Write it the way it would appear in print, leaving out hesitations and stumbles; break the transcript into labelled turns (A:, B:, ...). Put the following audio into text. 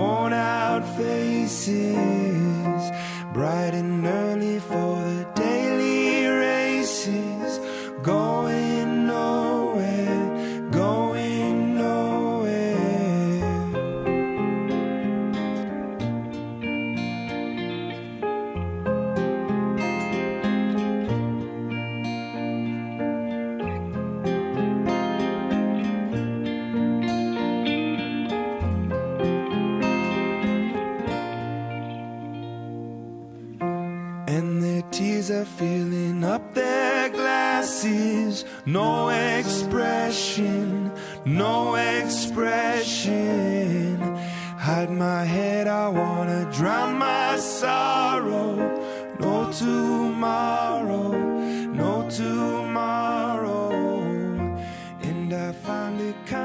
A: worn out faces, bright and early for the daily races, going nowhere, going nowhere. And their tears are filling up their glasses. No expression, no expression. Hide my head, I wanna drown my sorrow. No tomorrow, no tomorrow. And I find it kind